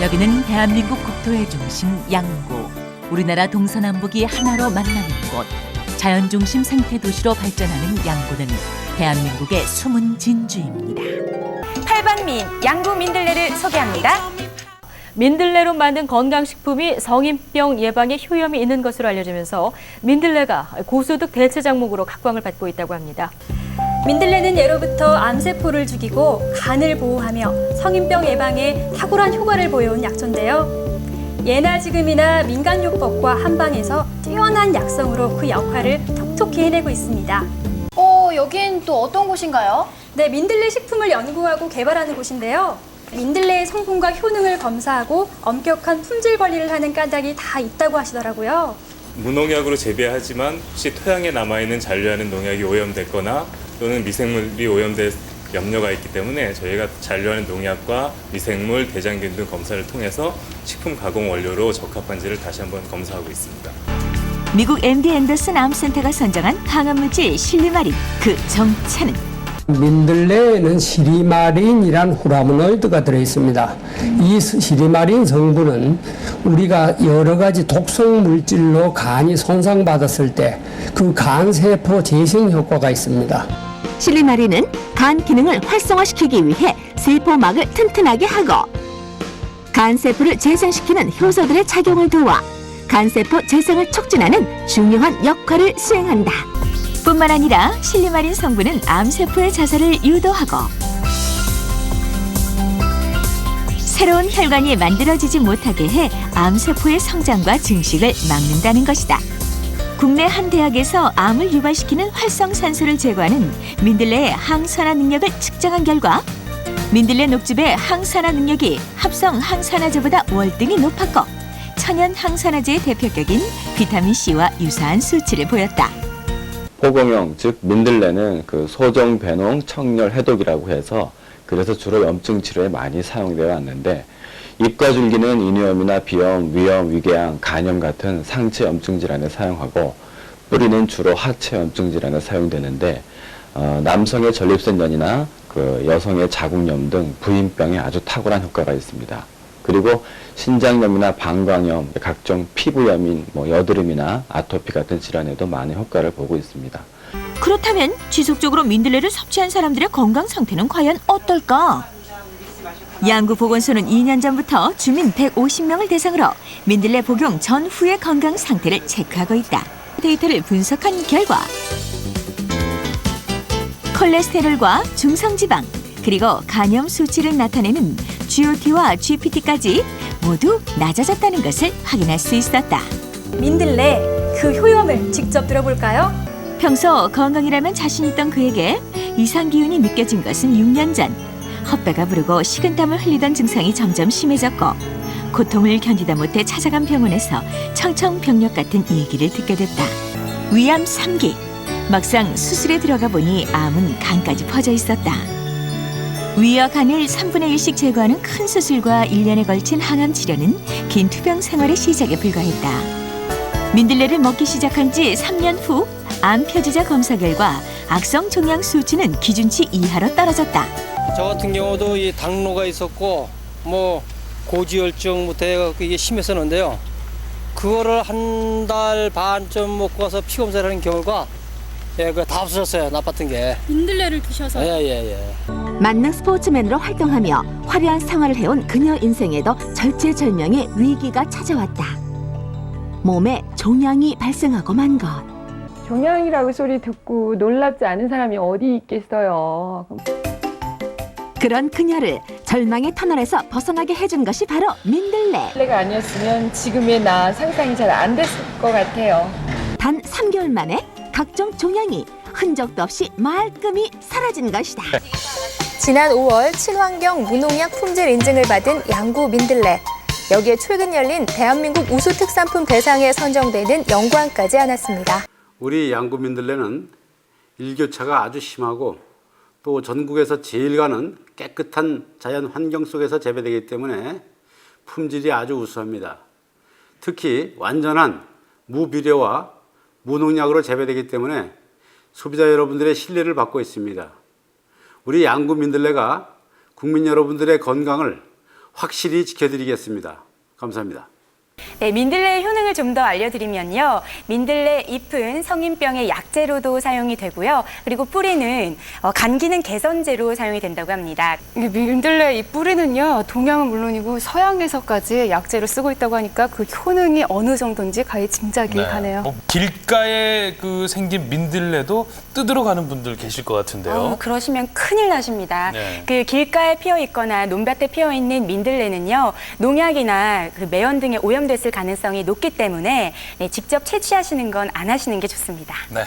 여기는 대한민국 국토의 중심 양구. 우리나라 동서남북이 하나로 만나는 곳. 자연 중심 생태 도시로 발전하는 양구는 대한민국의 숨은 진주입니다. 팔방미인 양구 민들레를 소개합니다. 민들레로 만든 건강식품이 성인병 예방에 효험이 있는 것으로 알려지면서 민들레가 고소득 대체 작물로 각광을 받고 있다고 합니다. 민들레는 예로부터 암세포를 죽이고 간을 보호하며 성인병 예방에 탁월한 효과를 보여온 약초인데요. 예나 지금이나 민간요법과 한방에서 뛰어난 약성으로 그 역할을 톡톡히 해내고 있습니다. 여긴 또 어떤 곳인가요? 네, 민들레 식품을 연구하고 개발하는 곳인데요. 민들레의 성분과 효능을 검사하고 엄격한 품질 관리를 하는 까닭이 다 있다고 하시더라고요. 무농약으로 재배하지만 혹시 토양에 남아있는 잔류하는 농약이 오염됐거나 또는 미생물이 오염될 염려가 있기 때문에 저희가 잔류하는 농약과 미생물, 대장균 등 검사를 통해서 식품 가공 원료로 적합한지를 다시 한번 검사하고 있습니다. 미국 MD 앤더슨 암센터가 선정한 항암물질 실리마린, 그 정체는 민들레에는 시리마린이란 후라모노이드가 들어있습니다. 이 시리마린 성분은 우리가 여러 가지 독성 물질로 간이 손상받았을 때 그 간세포 재생 효과가 있습니다. 실리마린은 간 기능을 활성화시키기 위해 세포막을 튼튼하게 하고 간세포를 재생시키는 효소들의 작용을 도와 간세포 재생을 촉진하는 중요한 역할을 수행한다. 뿐만 아니라 실리마린 성분은 암세포의 자살을 유도하고 새로운 혈관이 만들어지지 못하게 해 암세포의 성장과 증식을 막는다는 것이다. 국내 한 대학에서 암을 유발시키는 활성산소를 제거하는 민들레의 항산화 능력을 측정한 결과 민들레 녹즙의 항산화 능력이 합성 항산화제보다 월등히 높았고 천연 항산화제의 대표격인 비타민C와 유사한 수치를 보였다. 포공용, 즉 민들레는 그 소종, 배농, 청열, 해독이라고 해서 그래서 주로 염증 치료에 많이 사용되어 왔는데 잎과 줄기는 인후염이나 비염, 위염, 위궤양, 간염 같은 상체 염증 질환에 사용하고 뿌리는 주로 하체 염증 질환에 사용되는데 남성의 전립선염이나 그 여성의 자궁염 등 부인병에 아주 탁월한 효과가 있습니다. 그리고 신장염이나 방광염, 각종 피부염인 여드름이나 아토피 같은 질환에도 많은 효과를 보고 있습니다. 그렇다면 지속적으로 민들레를 섭취한 사람들의 건강 상태는 과연 어떨까? 양구보건소는 2년 전부터 주민 150명을 대상으로 민들레 복용 전후의 건강 상태를 체크하고 있다. 데이터를 분석한 결과 콜레스테롤과 중성지방 그리고 간염 수치를 나타내는 GOT와 GPT까지 모두 낮아졌다는 것을 확인할 수 있었다. 민들레, 그 효험을 직접 들어볼까요? 평소 건강이라면 자신 있던 그에게 이상 기운이 느껴진 것은 6년 전. 헛배가 부르고 식은땀을 흘리던 증상이 점점 심해졌고 고통을 견디다 못해 찾아간 병원에서 청청병력 같은 얘기를 듣게 됐다. 위암 3기. 막상 수술에 들어가 보니 암은 간까지 퍼져 있었다. 위와 간을 3분의 1씩 제거하는 큰 수술과 1년에 걸친 항암 치료는 긴 투병 생활의 시작에 불과했다. 민들레를 먹기 시작한 지 3년 후 암 표지자 검사 결과 악성 종양 수치는 기준치 이하로 떨어졌다. 저 같은 경우도 이 당뇨가 있었고 고지혈증부터 해갖고 이게 심했었는데요. 그거를 한 달 반쯤 먹고 가서 피 검사를 하는 결과 그거 다 없어졌어요. 나빴던 게. 민들레를 드셔서? 예. 만능 스포츠맨으로 활동하며 화려한 생활을 해온 그녀 인생에도 절체절명의 위기가 찾아왔다. 몸에 종양이 발생하고 만 것. 종양이라고 소리 듣고 놀랍지 않은 사람이 어디 있겠어요. 그런 그녀를 절망의 터널에서 벗어나게 해준 것이 바로 민들레. 민들레가 아니었으면 지금의 나 상상이 잘 안 됐을 것 같아요. 단 3개월 만에 각종 종양이 흔적도 없이 말끔히 사라진 것이다. 지난 5월 친환경 무농약 품질 인증을 받은 양구 민들레. 여기에 최근 열린 대한민국 우수 특산품 대상에 선정되는 영광까지 안았습니다. 우리 양구 민들레는 일교차가 아주 심하고 또 전국에서 제일 가는 깨끗한 자연 환경 속에서 재배되기 때문에 품질이 아주 우수합니다. 특히 완전한 무비료와 무농약으로 재배되기 때문에 소비자 여러분들의 신뢰를 받고 있습니다. 우리 양구 민들레가 국민 여러분들의 건강을 확실히 지켜드리겠습니다. 감사합니다. 네, 민들레의 효능을 좀 더 알려드리면요. 민들레 잎은 성인병의 약재로도 사용이 되고요. 그리고 뿌리는 간 기능 개선제로 사용이 된다고 합니다. 민들레 이 뿌리는요, 동양은 물론이고 서양에서까지 약재로 쓰고 있다고 하니까 그 효능이 어느 정도인지 가히 짐작이 가네요. 길가에 생긴 민들레도 뜯으러 가는 분들 계실 것 같은데요. 그러시면 큰일 나십니다. 네. 그 길가에 피어 있거나 논밭에 피어 있는 민들레는요, 농약이나 매연 등에 오염됐을 가능성이 높기 때문에 직접 채취하시는 건 안 하시는 게 좋습니다. 네.